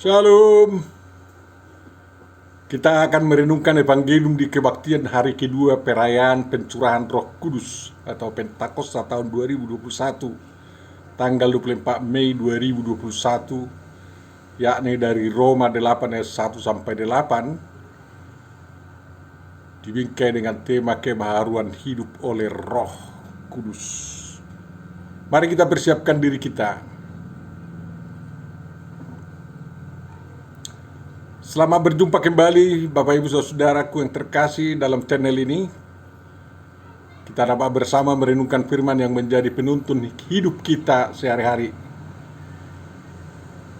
Shalom. Kita akan merenungkan Evangelium di kebaktian hari kedua perayaan pencurahan Roh Kudus atau Pentakosta tahun 2021, tanggal 24 Mei 2021, yakni dari Roma 8 ayat 1 sampai 8, dibingkai dengan tema kebaharuan hidup oleh Roh Kudus. Mari kita persiapkan diri kita. Selamat berjumpa kembali Bapak Ibu Saudaraku yang terkasih dalam channel ini. Kita dapat bersama merenungkan firman yang menjadi penuntun hidup kita sehari-hari.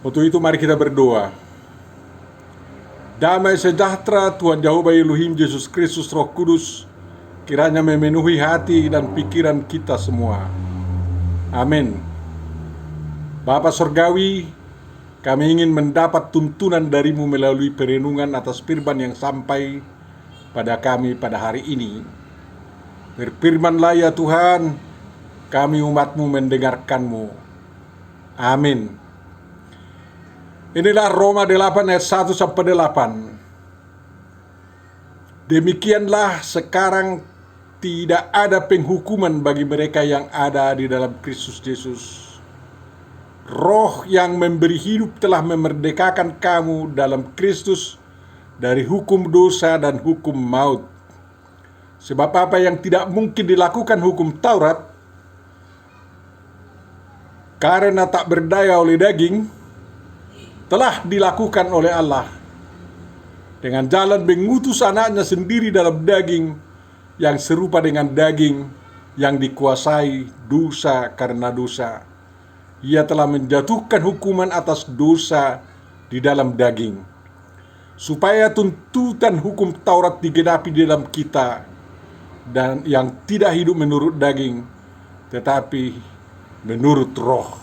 Untuk itu mari kita berdoa. Damai sejahtera Tuhan Yahweh Elohim Yesus Kristus Roh Kudus kiranya memenuhi hati dan pikiran kita semua. Amin. Bapa Surgawi, kami ingin mendapat tuntunan dari-Mu melalui perenungan atas firman yang sampai pada kami pada hari ini. Berfirmanlah ya Tuhan, kami umat-Mu mendengarkan-Mu. Amin. Inilah Roma 8 ayat 1 sampai 8. Demikianlah sekarang tidak ada penghukuman bagi mereka yang ada di dalam Kristus Yesus. Roh yang memberi hidup telah memerdekakan kamu dalam Kristus dari hukum dosa dan hukum maut. Sebab apa yang tidak mungkin dilakukan hukum Taurat, karena tak berdaya oleh daging, telah dilakukan oleh Allah dengan jalan mengutus anaknya sendiri dalam daging yang serupa dengan daging yang dikuasai dosa karena dosa. Ia telah menjatuhkan hukuman atas dosa di dalam daging, supaya tuntutan hukum Taurat digenapi di dalam kita, dan yang tidak hidup menurut daging, tetapi menurut roh.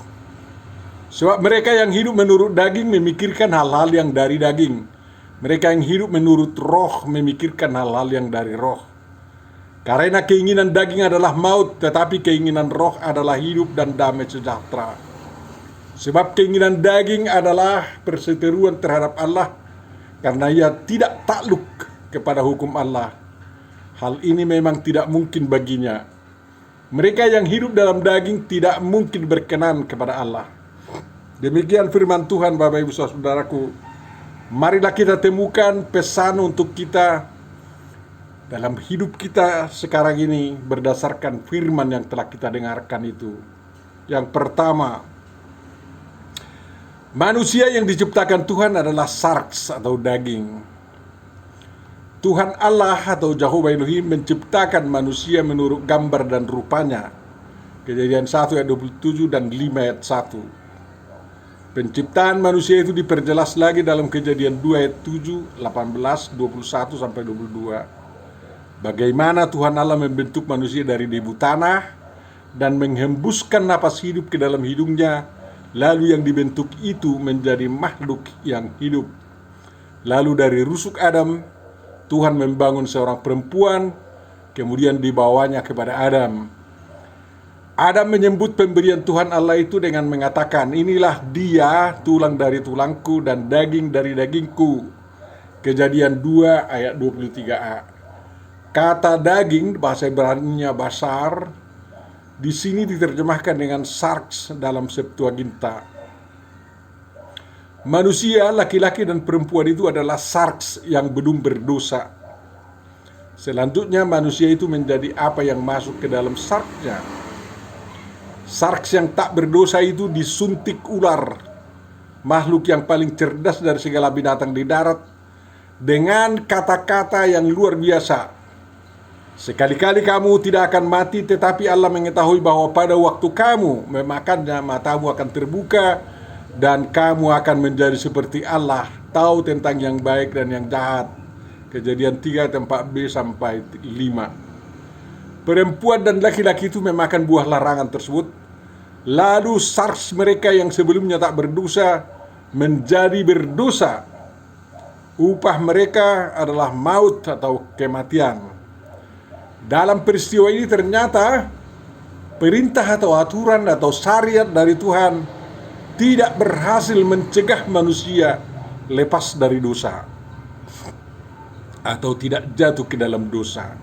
Sebab mereka yang hidup menurut daging memikirkan hal-hal yang dari daging. Mereka yang hidup menurut roh memikirkan hal-hal yang dari roh. Karena keinginan daging adalah maut, tetapi keinginan roh adalah hidup dan damai sejahtera. Sebab keinginan daging adalah perseteruan terhadap Allah, karena ia tidak takluk kepada hukum Allah. Hal ini memang tidak mungkin baginya. Mereka yang hidup dalam daging tidak mungkin berkenan kepada Allah. Demikian firman Tuhan Bapak Ibu Saudaraku. Marilah kita temukan pesan untuk kita dalam hidup kita sekarang ini berdasarkan firman yang telah kita dengarkan itu. Yang pertama, manusia yang diciptakan Tuhan adalah sarks atau daging. Tuhan Allah atau Jehovah Elohim menciptakan manusia menurut gambar dan rupanya. Kejadian 1 ayat 27 dan 5 ayat 1. Penciptaan manusia itu diperjelas lagi dalam Kejadian 2 ayat 7, 18, 21 sampai 22. Bagaimana Tuhan Allah membentuk manusia dari debu tanah dan menghembuskan napas hidup ke dalam hidungnya, lalu yang dibentuk itu menjadi makhluk yang hidup. Lalu dari rusuk Adam, Tuhan membangun seorang perempuan, kemudian dibawanya kepada Adam. Adam menyebut pemberian Tuhan Allah itu dengan mengatakan, inilah dia, tulang dari tulangku dan daging dari dagingku. Kejadian 2 ayat 23a. Kata daging, bahasa Ibrani-nya basar, di sini diterjemahkan dengan sarks dalam Septuaginta. Manusia, laki-laki dan perempuan itu adalah sarks yang belum berdosa. Selanjutnya manusia itu menjadi apa yang masuk ke dalam sarksnya. Sarks yang tak berdosa itu disuntik ular, makhluk yang paling cerdas dari segala binatang di darat, dengan kata-kata yang luar biasa. Sekali-kali kamu tidak akan mati, tetapi Allah mengetahui bahwa pada waktu kamu memakannya, matamu akan terbuka, dan kamu akan menjadi seperti Allah, tahu tentang yang baik dan yang jahat. Kejadian 3 tempat B sampai 5. Perempuan dan laki-laki itu memakan buah larangan tersebut. Lalu sarks mereka yang sebelumnya tak berdosa menjadi berdosa. Upah mereka adalah maut atau kematian. Dalam peristiwa ini ternyata perintah atau aturan atau syariat dari Tuhan tidak berhasil mencegah manusia lepas dari dosa atau tidak jatuh ke dalam dosa.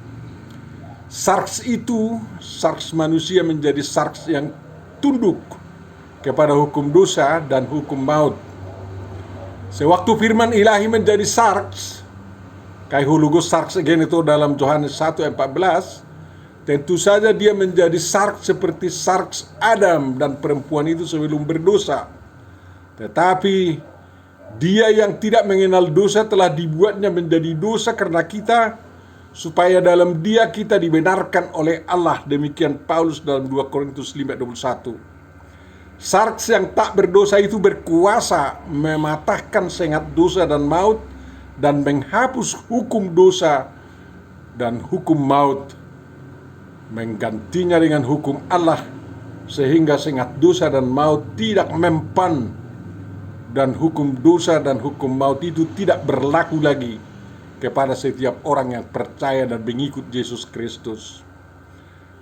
Sarks manusia menjadi sarks yang tunduk kepada hukum dosa dan hukum maut. Sewaktu firman ilahi menjadi sarks, kai hulugus sarks again itu dalam Yohanes 1:14, tentu saja dia menjadi sarks seperti sarks Adam dan perempuan itu sebelum berdosa. Tetapi dia yang tidak mengenal dosa telah dibuatnya menjadi dosa karena kita, supaya dalam dia kita dibenarkan oleh Allah. Demikian Paulus dalam 2 Korintus 5:21. Sarks yang tak berdosa itu berkuasa mematahkan sengat dosa dan maut dan menghapus hukum dosa dan hukum maut, menggantinya dengan hukum Allah, sehingga sengat dosa dan maut tidak mempan, dan hukum dosa dan hukum maut itu tidak berlaku lagi kepada setiap orang yang percaya dan mengikut Yesus Kristus.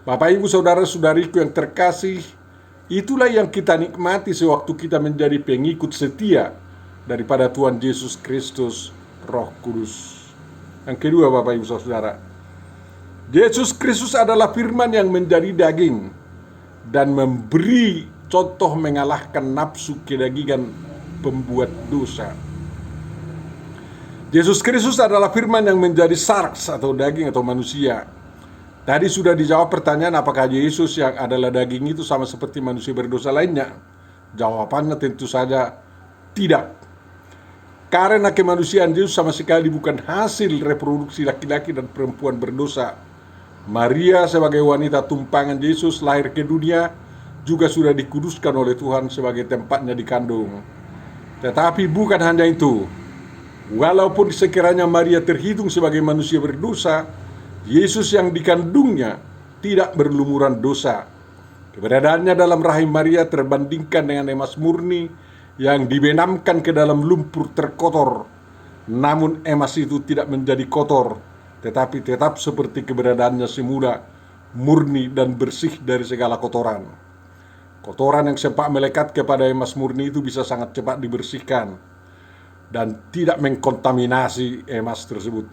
Bapak, Ibu, saudara-saudariku yang terkasih, itulah yang kita nikmati sewaktu kita menjadi pengikut setia daripada Tuhan Yesus Kristus, Roh Kudus. Yang kedua, Bapak, Ibu, saudara, Yesus Kristus adalah firman yang menjadi daging dan memberi contoh mengalahkan nafsu kedagingan pembuat dosa. Yesus Kristus adalah firman yang menjadi sarks atau daging atau manusia. Tadi sudah dijawab pertanyaan apakah Yesus yang adalah daging itu sama seperti manusia berdosa lainnya. Jawabannya tentu saja tidak. Karena kemanusiaan Yesus sama sekali bukan hasil reproduksi laki-laki dan perempuan berdosa. Maria sebagai wanita tumpangan Yesus lahir ke dunia juga sudah dikuduskan oleh Tuhan sebagai tempatnya dikandung. Tetapi bukan hanya itu. Walaupun sekiranya Maria terhitung sebagai manusia berdosa, Yesus yang dikandungnya tidak berlumuran dosa. Keberadaannya dalam rahim Maria terbandingkan dengan emas murni yang dibenamkan ke dalam lumpur terkotor. Namun emas itu tidak menjadi kotor, tetapi tetap seperti keberadaannya semula, murni dan bersih dari segala kotoran. Kotoran yang sempat melekat kepada emas murni itu bisa sangat cepat dibersihkan dan tidak mengkontaminasi emas tersebut.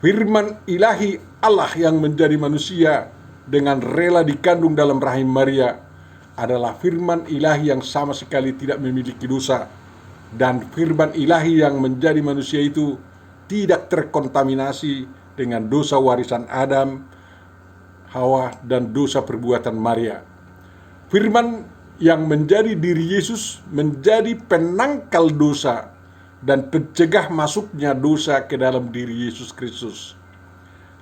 Firman ilahi Allah yang menjadi manusia dengan rela dikandung dalam rahim Maria adalah firman ilahi yang sama sekali tidak memiliki dosa, dan firman ilahi yang menjadi manusia itu tidak terkontaminasi dengan dosa warisan Adam, Hawa, dan dosa perbuatan Maria. Firman yang menjadi diri Yesus menjadi penangkal dosa dan pencegah masuknya dosa ke dalam diri Yesus Kristus.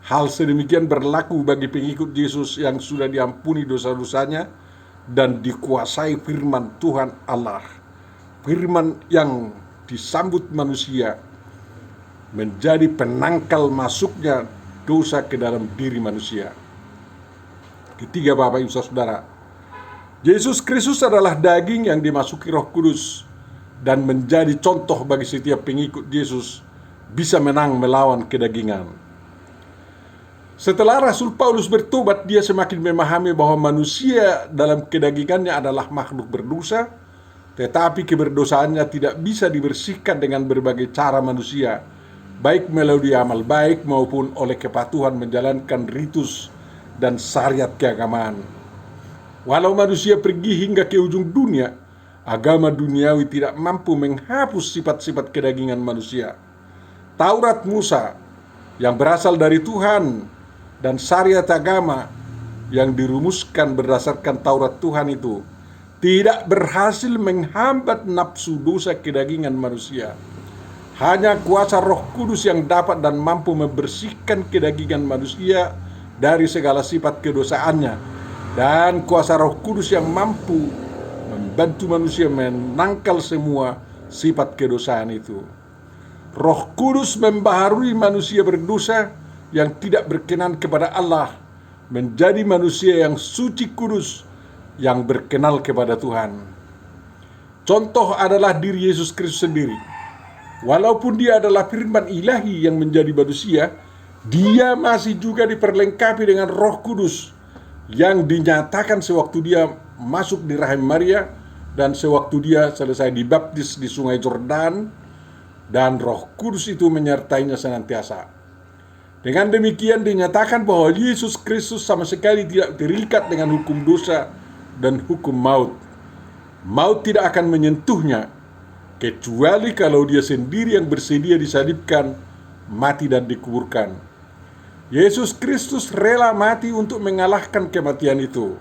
Hal sedemikian berlaku bagi pengikut Yesus yang sudah diampuni dosa-dosanya dan dikuasai firman Tuhan Allah. Firman yang disambut manusia menjadi penangkal masuknya dosa ke dalam diri manusia. Ketiga, Bapak, Ibu, saudara, Yesus Kristus adalah daging yang dimasuki Roh Kudus dan menjadi contoh bagi setiap pengikut Yesus bisa menang melawan kedagingan. Setelah Rasul Paulus bertobat, dia semakin memahami bahwa manusia dalam kedagingannya adalah makhluk berdosa, tetapi keberdosaannya tidak bisa dibersihkan dengan berbagai cara manusia, baik melalui amal baik maupun oleh kepatuhan menjalankan ritus dan syariat keagamaan. Walau manusia pergi hingga ke ujung dunia, agama duniawi tidak mampu menghapus sifat-sifat kedagingan manusia. Taurat Musa yang berasal dari Tuhan dan syariat agama yang dirumuskan berdasarkan Taurat Tuhan itu tidak berhasil menghambat nafsu dosa kedagingan manusia. Hanya kuasa Roh Kudus yang dapat dan mampu membersihkan kedagingan manusia dari segala sifat kedosaannya, dan kuasa Roh Kudus yang mampu membantu manusia menangkal semua sifat kedosaan itu. Roh Kudus membaharui manusia berdosa yang tidak berkenan kepada Allah menjadi manusia yang suci kudus yang berkenal kepada Tuhan. Contoh adalah diri Yesus Kristus sendiri. Walaupun dia adalah firman ilahi yang menjadi manusia, dia masih juga diperlengkapi dengan Roh Kudus yang dinyatakan sewaktu dia masuk di rahim Maria dan sewaktu dia selesai dibaptis di sungai Yordan, dan Roh Kudus itu menyertainya senantiasa. Dengan demikian dinyatakan bahwa Yesus Kristus sama sekali tidak terikat dengan hukum dosa dan hukum maut. Maut tidak akan menyentuhnya, kecuali kalau dia sendiri yang bersedia disalibkan, mati dan dikuburkan. Yesus Kristus rela mati untuk mengalahkan kematian itu.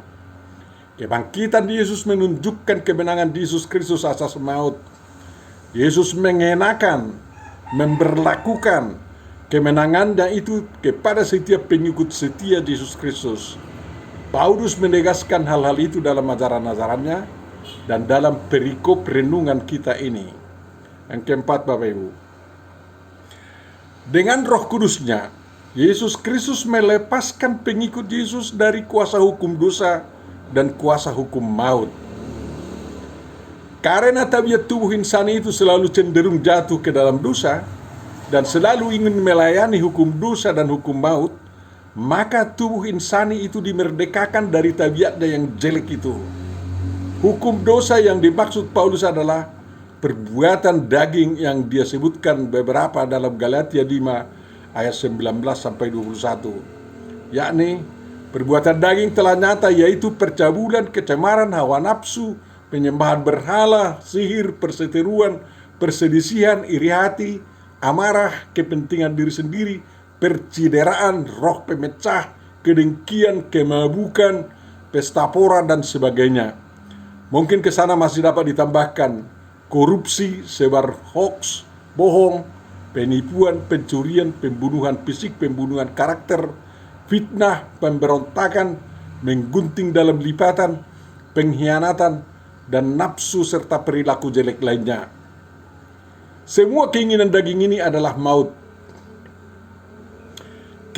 Kebangkitan Yesus menunjukkan kemenangan Yesus Kristus atas maut. Yesus mengenakan, memberlakukan kemenangannya itu kepada setiap pengikut setia Yesus Kristus. Paulus menegaskan hal-hal itu dalam ajaran-ajarannya dan dalam perikop renungan kita ini. Yang keempat, Bapak Ibu, dengan Roh Kudusnya, Yesus Kristus melepaskan pengikut Yesus dari kuasa hukum dosa dan kuasa hukum maut. Karena tabiat tubuh insani itu selalu cenderung jatuh ke dalam dosa dan selalu ingin melayani hukum dosa dan hukum maut, maka tubuh insani itu dimerdekakan dari tabiatnya yang jelek itu. Hukum dosa yang dimaksud Paulus adalah perbuatan daging yang dia sebutkan beberapa dalam Galatia 5 ayat 19 sampai 21. Yakni perbuatan daging telah nyata, yaitu percabulan, kecemaran, hawa nafsu, penyembahan berhala, sihir, perseteruan, perselisihan, iri hati, amarah, kepentingan diri sendiri, percideraan, roh pemecah, kedengkian, kemabukan, pesta pora, dan sebagainya. Mungkin ke sana masih dapat ditambahkan korupsi, sebar hoax, bohong, penipuan, pencurian, pembunuhan fisik, pembunuhan karakter, fitnah, pemberontakan, menggunting dalam lipatan, pengkhianatan, dan nafsu serta perilaku jelek lainnya. Semua keinginan daging ini adalah maut.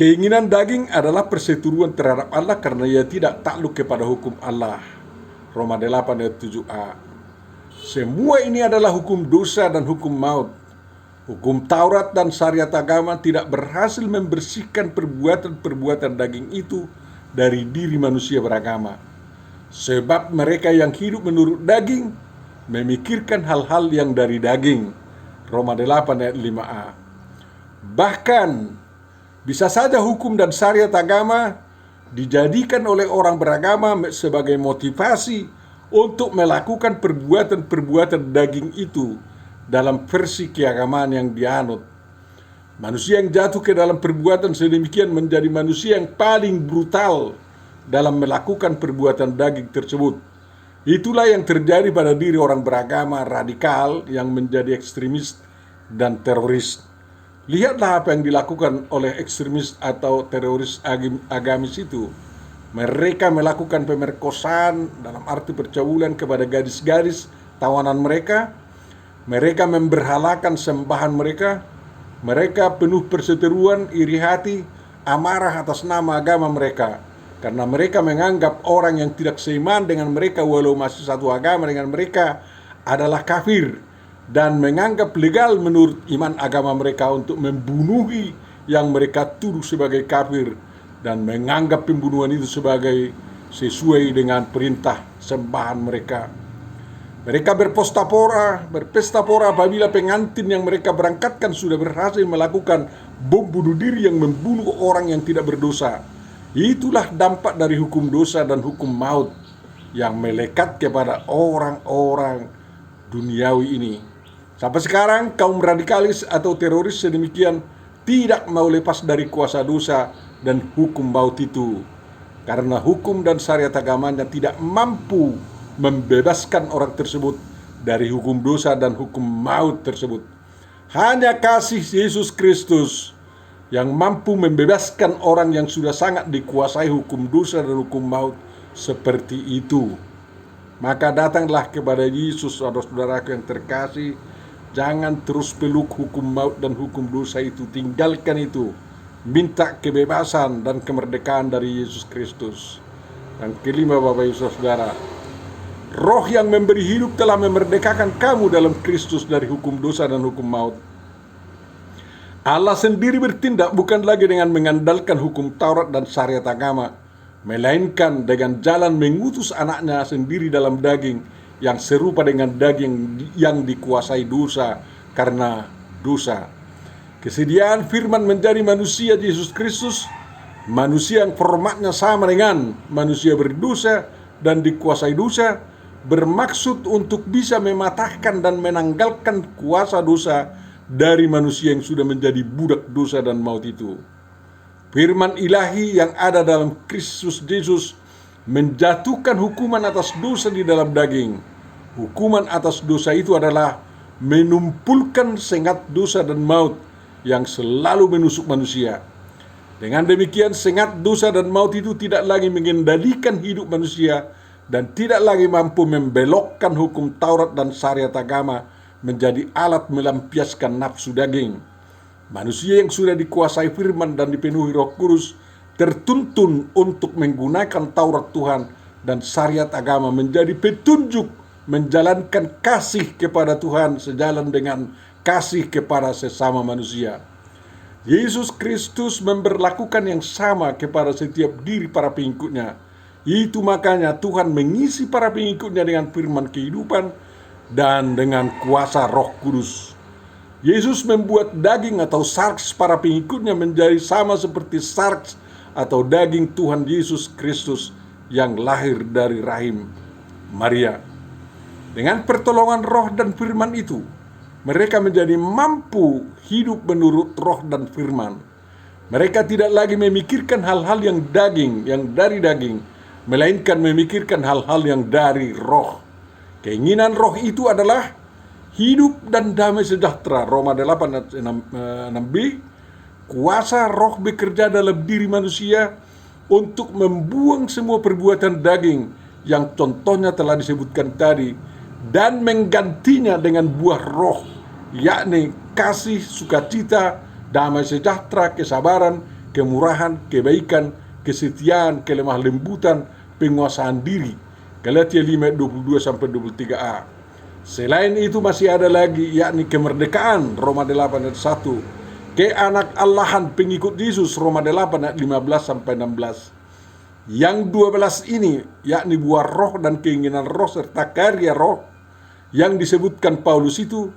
Keinginan daging adalah perseteruan terhadap Allah karena ia tidak takluk kepada hukum Allah. Roma 8 ayat 7a. Semua ini adalah hukum dosa dan hukum maut. Hukum Taurat dan syariat agama tidak berhasil membersihkan perbuatan-perbuatan daging itu dari diri manusia beragama. Sebab mereka yang hidup menurut daging memikirkan hal-hal yang dari daging. Roma 8 ayat 5a. Bahkan bisa saja hukum dan syariat agama dijadikan oleh orang beragama sebagai motivasi untuk melakukan perbuatan-perbuatan daging itu dalam versi keagamaan yang dianut. Manusia yang jatuh ke dalam perbuatan sedemikian menjadi manusia yang paling brutal dalam melakukan perbuatan daging tersebut. Itulah yang terjadi pada diri orang beragama radikal yang menjadi ekstremis dan teroris. Lihatlah apa yang dilakukan oleh ekstremis atau teroris agamis itu. Mereka melakukan pemerkosaan dalam arti percabulan kepada gadis-gadis tawanan mereka. Mereka memberhalakan sembahan mereka. Mereka penuh perseteruan, iri hati, amarah atas nama agama mereka. Karena mereka menganggap orang yang tidak seiman dengan mereka walau masih satu agama dengan mereka adalah kafir, dan menganggap legal menurut iman agama mereka untuk membunuhi yang mereka tuduh sebagai kafir, dan menganggap pembunuhan itu sebagai sesuai dengan perintah sembahan mereka. Mereka berpesta pora apabila pengantin yang mereka berangkatkan sudah berhasil melakukan bom bunuh diri yang membunuh orang yang tidak berdosa. Itulah dampak dari hukum dosa dan hukum maut yang melekat kepada orang-orang duniawi ini. Sampai sekarang kaum radikalis atau teroris sedemikian tidak mau lepas dari kuasa dosa dan hukum maut itu, karena hukum dan syariat agamanya tidak mampu membebaskan orang tersebut dari hukum dosa dan hukum maut tersebut. Hanya kasih Yesus Kristus yang mampu membebaskan orang yang sudah sangat dikuasai hukum dosa dan hukum maut seperti itu. Maka datanglah kepada Yesus, saudara-saudaraku yang terkasih. Jangan terus peluk hukum maut dan hukum dosa itu. Tinggalkan itu. Minta kebebasan dan kemerdekaan dari Yesus Kristus. Yang kelima, Bapak Ibu Saudara, Roh yang memberi hidup telah memerdekakan kamu dalam Kristus dari hukum dosa dan hukum maut. Allah sendiri bertindak bukan lagi dengan mengandalkan hukum Taurat dan syariat agama, melainkan dengan jalan mengutus anaknya sendiri dalam daging, yang serupa dengan daging yang dikuasai dosa karena dosa. Kesediaan firman menjadi manusia Yesus Kristus, manusia yang formatnya sama dengan manusia berdosa dan dikuasai dosa, bermaksud untuk bisa mematahkan dan menanggalkan kuasa dosa dari manusia yang sudah menjadi budak dosa dan maut itu. Firman ilahi yang ada dalam Kristus Yesus menjatuhkan hukuman atas dosa di dalam daging. Hukuman atas dosa itu adalah menumpulkan sengat dosa dan maut yang selalu menusuk manusia. Dengan demikian sengat dosa dan maut itu tidak lagi mengendalikan hidup manusia dan tidak lagi mampu membelokkan hukum Taurat dan syariat agama menjadi alat melampiaskan nafsu daging. Manusia yang sudah dikuasai firman dan dipenuhi Roh Kudus tertuntun untuk menggunakan Taurat Tuhan dan syariat agama menjadi petunjuk menjalankan kasih kepada Tuhan sejalan dengan kasih kepada sesama manusia. Yesus Kristus memberlakukan yang sama kepada setiap diri para pengikutnya. Itu makanya Tuhan mengisi para pengikutnya dengan firman kehidupan dan dengan kuasa Roh Kudus. Yesus membuat daging atau sarks para pengikutnya menjadi sama seperti sarks atau daging Tuhan Yesus Kristus yang lahir dari rahim Maria. Dengan pertolongan roh dan firman itu, mereka menjadi mampu hidup menurut roh dan firman. Mereka tidak lagi memikirkan hal-hal yang dari daging, melainkan memikirkan hal-hal yang dari roh. Keinginan roh itu adalah hidup dan damai sejahtera. Roma 8 ayat 6b. Kuasa roh bekerja dalam diri manusia untuk membuang semua perbuatan daging yang contohnya telah disebutkan tadi dan menggantinya dengan buah roh, yakni kasih, sukacita, damai sejahtera, kesabaran, kemurahan, kebaikan, kesetiaan, kelemah lembutan, penguasaan diri. Galatia 5 22-23a. Selain itu masih ada lagi, yakni kemerdekaan, Roma 8 ayat 1, keanak-allahan pengikut Yesus, Roma 8 ayat 15-16. Yang 12 ini, yakni buah roh dan keinginan roh serta karya roh yang disebutkan Paulus itu,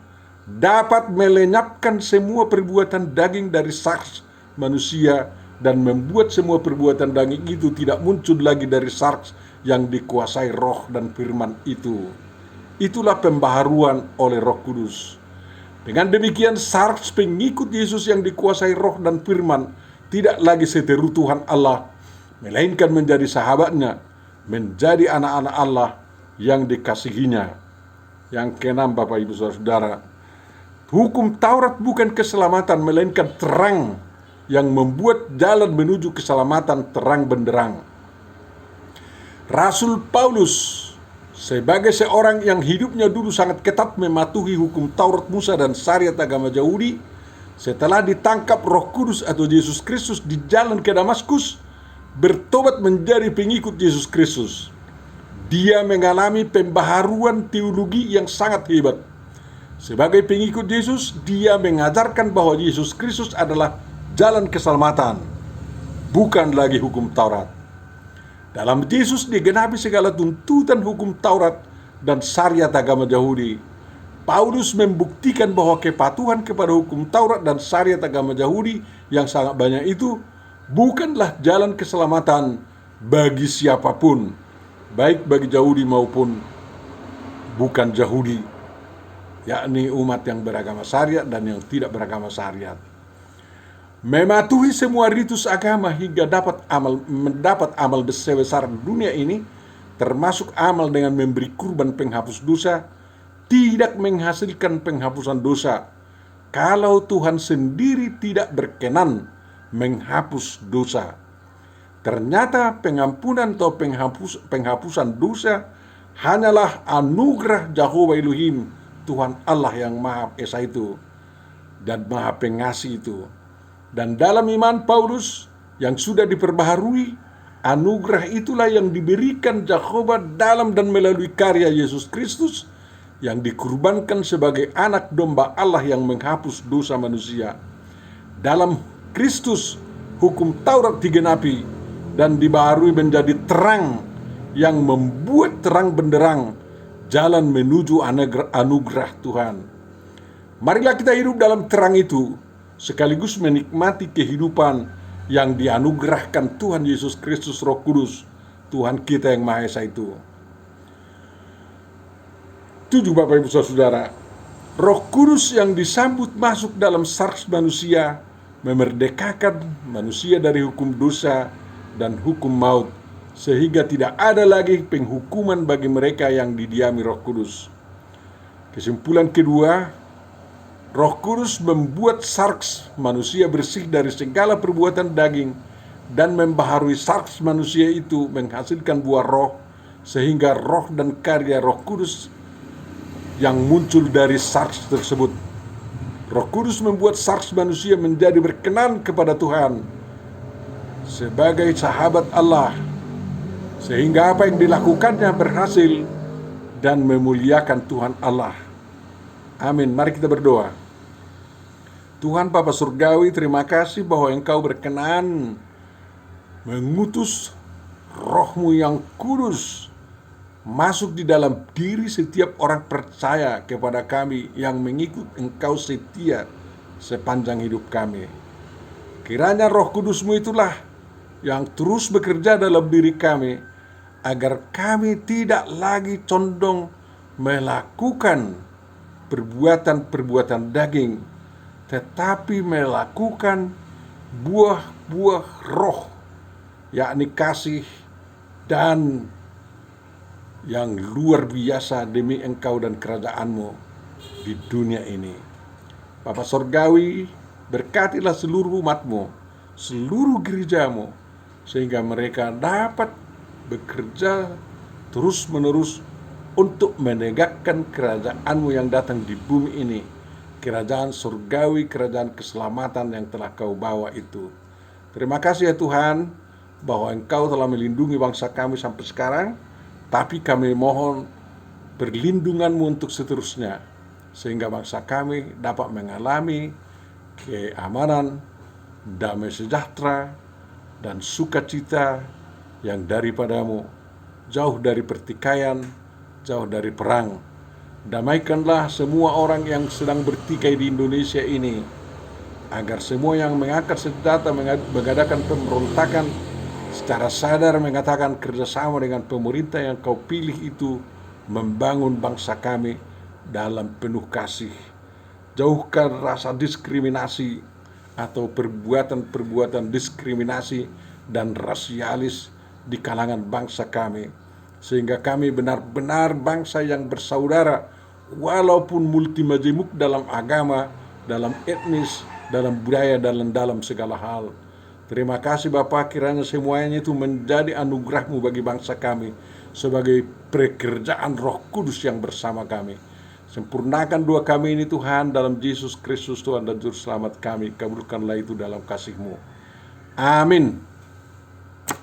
dapat melenyapkan semua perbuatan daging dari sars manusia dan membuat semua perbuatan daging itu tidak muncul lagi dari sars yang dikuasai roh dan firman itu. Itulah pembaharuan oleh Roh Kudus. Dengan demikian sars pengikut Yesus yang dikuasai roh dan firman tidak lagi seteru Tuhan Allah, melainkan menjadi sahabatnya, menjadi anak-anak Allah yang dikasihinya. Yang keenam, Bapak Ibu Saudara, hukum Taurat bukan keselamatan, melainkan terang yang membuat jalan menuju keselamatan terang benderang. Rasul Paulus sebagai seorang yang hidupnya dulu sangat ketat mematuhi hukum Taurat Musa dan syariat agama Yahudi, setelah ditangkap Roh Kudus atau Yesus Kristus di jalan ke Damaskus, bertobat menjadi pengikut Yesus Kristus. Dia mengalami pembaharuan teologi yang sangat hebat. Sebagai pengikut Yesus, dia mengajarkan bahwa Yesus Kristus adalah jalan keselamatan, bukan lagi hukum Taurat. Dalam Yesus digenapi segala tuntutan hukum Taurat dan syariat agama Yahudi. Paulus membuktikan bahwa kepatuhan kepada hukum Taurat dan syariat agama Yahudi yang sangat banyak itu bukanlah jalan keselamatan bagi siapapun, baik bagi Yahudi maupun bukan Yahudi, yakni umat yang beragama syariat dan yang tidak beragama syariat. Mematuhi semua ritus agama hingga mendapat amal sebesar dunia ini, termasuk amal dengan memberi kurban penghapus dosa, tidak menghasilkan penghapusan dosa kalau Tuhan sendiri tidak berkenan menghapus dosa. Ternyata pengampunan atau penghapusan dosa hanyalah anugerah Jehovah Elohim, Tuhan Allah yang Maha Esa itu dan Maha Pengasih itu. Dan dalam iman Paulus yang sudah diperbaharui, anugerah itulah yang diberikan Jehovah dalam dan melalui karya Yesus Kristus yang dikurbankan sebagai anak domba Allah yang menghapus dosa manusia. Dalam Kristus, hukum Taurat digenapi dan dibaharui menjadi terang yang membuat terang benderang jalan menuju anugerah Tuhan. Marilah kita hidup dalam terang itu, sekaligus menikmati kehidupan yang dianugerahkan Tuhan Yesus Kristus Roh Kudus, Tuhan kita yang Maha Esa itu. 7. Bapak Ibu Saudara, Roh Kudus yang disambut masuk dalam sarks manusia memerdekakan manusia dari hukum dosa dan hukum maut, sehingga tidak ada lagi penghukuman bagi mereka yang didiami Roh Kudus. Kesimpulan kedua, Roh Kudus membuat sarks manusia bersih dari segala perbuatan daging dan membaharui sarks manusia itu menghasilkan buah roh, sehingga roh dan karya Roh Kudus yang muncul dari sarks tersebut. Roh Kudus membuat sarks manusia menjadi berkenan kepada Tuhan sebagai sahabat Allah, sehingga apa yang dilakukannya berhasil dan memuliakan Tuhan Allah. Amin. Mari kita berdoa. Tuhan Bapa Surgawi, terima kasih bahwa Engkau berkenan mengutus Roh-Mu yang kudus masuk di dalam diri setiap orang percaya kepada kami yang mengikut Engkau setia sepanjang hidup kami. Kiranya Roh Kudus-Mu itulah yang terus bekerja dalam diri kami, agar kami tidak lagi condong melakukan perbuatan-perbuatan daging, tetapi melakukan buah-buah roh, yakni kasih dan yang luar biasa demi Engkau dan kerajaan-Mu di dunia ini. Bapa Surgawi, berkatilah seluruh umat-Mu, seluruh gereja-Mu, sehingga mereka dapat bekerja terus-menerus untuk menegakkan kerajaan-Mu yang datang di bumi ini, kerajaan surgawi, kerajaan keselamatan yang telah Kau bawa itu. Terima kasih ya Tuhan, bahwa Engkau telah melindungi bangsa kami sampai sekarang, tapi kami mohon perlindungan-Mu untuk seterusnya, sehingga bangsa kami dapat mengalami keamanan, damai sejahtera, dan sukacita yang daripada-Mu, jauh dari pertikaian, jauh dari perang. Damaikanlah semua orang yang sedang bertikai di Indonesia ini, agar semua yang mengangkat senjata mengadakan pemberontakan secara sadar mengatakan kerjasama dengan pemerintah yang Kau pilih itu membangun bangsa kami dalam penuh kasih. Jauhkan rasa diskriminasi atau perbuatan-perbuatan diskriminasi dan rasialis di kalangan bangsa kami, sehingga kami benar-benar bangsa yang bersaudara, walaupun multimajemuk dalam agama, dalam etnis, dalam budaya, dan dalam segala hal. Terima kasih Bapa, kiranya semuanya itu menjadi anugerah-Mu bagi bangsa kami sebagai pekerjaan Roh Kudus yang bersama kami. Sempurnakan doa kami ini Tuhan, dalam Yesus Kristus Tuhan dan Juru Selamat kami. Kabulkanlah itu dalam kasih-Mu. Amin.